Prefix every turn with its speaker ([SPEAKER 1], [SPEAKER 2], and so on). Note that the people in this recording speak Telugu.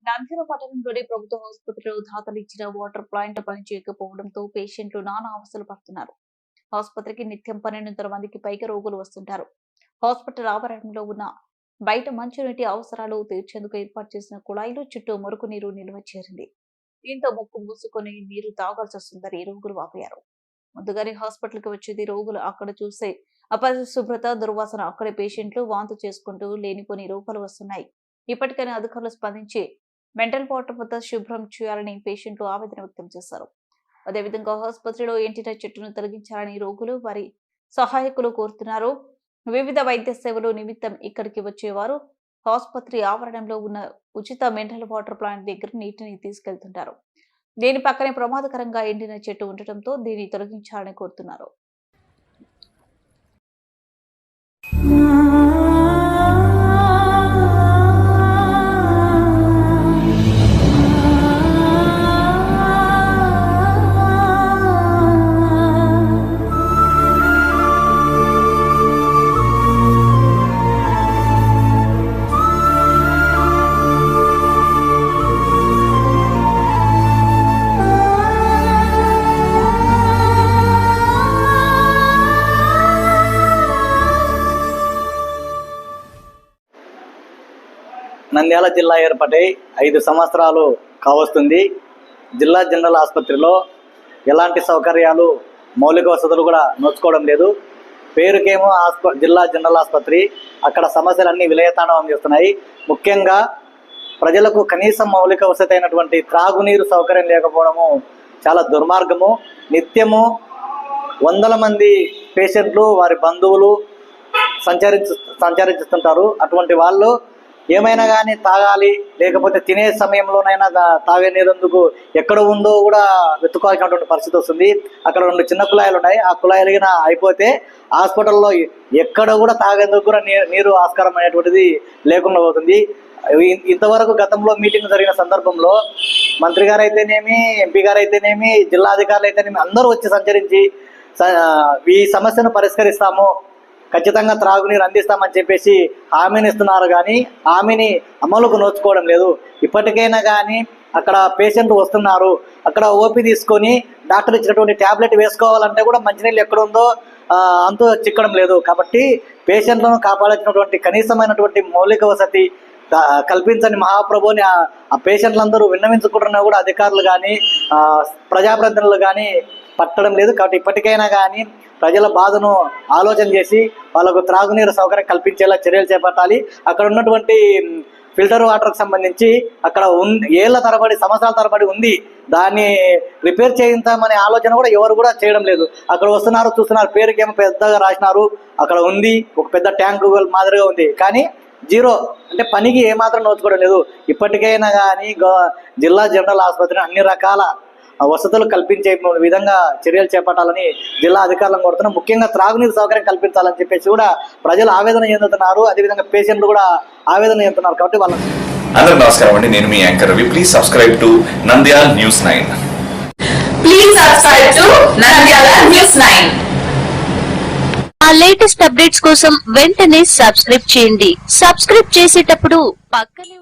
[SPEAKER 1] నంద్యాల పట్టణంలోని ప్రభుత్వ ఆసుపత్రిలో దాతలు ఇచ్చిన వాటర్ ప్లాంట్ పనిచేయకపోవడంతో పేషెంట్లు నానా అవస్థలు పడుతున్నారు. ఆసుపత్రికి నిత్యం 1200 మందికి పైగా రోగులు వస్తుంటారు. హాస్పిటల్ ఆవరణలో ఉన్న బయట మంచినీటి అవసరాలు తీర్చేందుకు ఏర్పాటు చేసిన కుళాయిలు చుట్టూ మురుకు నీరు నిల్వ చేరింది. దీంతో ముక్కు మూసుకొని నీరు తాగాల్సి వస్తుందని రోగులు వాపోయారు. ముందుగానే హాస్పిటల్కి వచ్చేది రోగులు అక్కడ చూసే అపరిశుభ్రత, దుర్వాసన, అక్కడే పేషెంట్లు వాంతు చేసుకుంటూ లేనిపోని రోగాలు వస్తున్నాయి. ఇప్పటికైనా అధికారులు స్పందించి మెంటల్ వాటర్ వద్ద శుభ్రం చేయాలని పేషెంట్లు ఆవేదన వ్యక్తం చేశారు. అదేవిధంగా ఆసుపత్రిలో ఎండిన చెట్టును తొలగించాలని రోగులు వారి సహాయకులు కోరుతున్నారు. వివిధ వైద్య సేవలు నిమిత్తం ఇక్కడికి వచ్చేవారు ఆసుపత్రి ఆవరణంలో ఉన్న ఉచిత మెంటల్ వాటర్ ప్లాంట్ దగ్గర నీటిని తీసుకెళ్తుంటారు. దీని పక్కనే ప్రమాదకరంగా ఎండిన చెట్టు ఉండటంతో దీన్ని తొలగించాలని కోరుతున్నారు.
[SPEAKER 2] నంద్యాల జిల్లా ఏర్పడి 5 సంవత్సరాలు కావస్తుంది. జిల్లా జనరల్ ఆసుపత్రిలో ఎలాంటి సౌకర్యాలు, మౌలిక వసతులు కూడా నోచుకోవడం లేదు. పేరుకేమో జిల్లా జనరల్ ఆసుపత్రి, అక్కడ సమస్యలన్నీ విలయతాండవం చేస్తున్నాయి. ముఖ్యంగా ప్రజలకు కనీసం మౌలిక వసతి అయినటువంటి త్రాగునీరు సౌకర్యం లేకపోవడము చాలా దుర్మార్గము. నిత్యము వందల మంది పేషెంట్లు, వారి బంధువులు సంచరిస్తుంటారు. అటువంటి వాళ్ళు ఏమైనా కానీ తాగాలి, లేకపోతే తినే సమయంలోనైనా తాగే నీరెందుకు ఎక్కడ ఉందో కూడా వెతుకోవాల్సినటువంటి పరిస్థితి వస్తుంది. అక్కడ 2 చిన్న కుళాయిలు ఉన్నాయి. ఆ కుళాయిలు అయిపోతే హాస్పిటల్లో ఎక్కడ కూడా తాగేందుకు కూడా నీరు ఆస్కారం అనేటువంటిది లేకుండా పోతుంది. ఇంతవరకు గతంలో మీటింగ్ జరిగిన సందర్భంలో మంత్రి గారు అయితేనేమి, ఎంపీ గారు అయితేనేమి, జిల్లా అధికారులు అయితేనేమి అందరూ వచ్చి సంచరించి ఈ సమస్యను పరిష్కరిస్తాము, ఖచ్చితంగా త్రాగునీరు అందిస్తామని చెప్పేసి హామీని ఇస్తున్నారు. కానీ హామీని అమలుకు నోచుకోవడం లేదు. ఇప్పటికైనా కానీ అక్కడ పేషెంట్లు వస్తున్నారు, అక్కడ ఓపీ తీసుకొని డాక్టర్ ఇచ్చినటువంటి ట్యాబ్లెట్ వేసుకోవాలంటే కూడా మంచినీళ్ళు ఎక్కడుందో అంతూ చిక్కడం లేదు. కాబట్టి పేషెంట్లను కాపాడాల్సినటువంటి కనీసమైనటువంటి మౌలిక వసతి కల్పించని మహాప్రభుని ఆ పేషెంట్లందరూ విన్నవించుకుంటున్నా కూడా అధికారులు కానీ ప్రజాప్రతినిధులు కానీ పట్టడం లేదు. కాబట్టి ఇప్పటికైనా కానీ ప్రజల బాధను ఆలోచన చేసి వాళ్ళకు త్రాగునీరు సౌకర్యం కల్పించేలా చర్యలు చేపట్టాలి. అక్కడ ఉన్నటువంటి ఫిల్టర్ వాటర్కి సంబంధించి అక్కడ ఏళ్ల తరబడి, సంవత్సరాల తరబడి ఉంది. దాన్ని రిపేర్ చేయించామనే ఆలోచన కూడా ఎవరు కూడా చేయడం లేదు. అక్కడ వస్తున్నారు, చూస్తున్నారు, పేరుకేమో పెద్దగా రాసినారు, అక్కడ ఉంది ఒక పెద్ద ట్యాంకు మాదిరిగా ఉంది, కానీ జీరో, అంటే పనికి ఏమాత్రం నోచుకోవడం లేదు. ఇప్పటికైనా కానీ జిల్లా జనరల్ ఆసుపత్రిని అన్ని రకాల వసతులు కల్పించే విధంగా చర్యలు చేపట్టాలని జిల్లా అధికారులను కోరుతున్నాం. ముఖ్యంగా త్రాగునీరు సౌకర్యం కల్పించాలని చెప్పేసి కూడా ప్రజలు ఆవేదన చెందుతున్నారు. అదేవిధంగా పేషెంట్లు కూడా ఆవేదన చెందుతున్నారు. కాబట్టి
[SPEAKER 3] అందరూ నమస్కారం అండి, నేను మీ anchor Ravi. Please subscribe to Nandyal news 9.
[SPEAKER 4] Please subscribe to Nandyal news 9.
[SPEAKER 5] ఆ లేటెస్ట్ అప్డేట్స్ కోసం వెంటనే సబ్స్క్రైబ్ చేయండి. సబ్స్క్రైబ్ చేసేటప్పుడు పక్కనే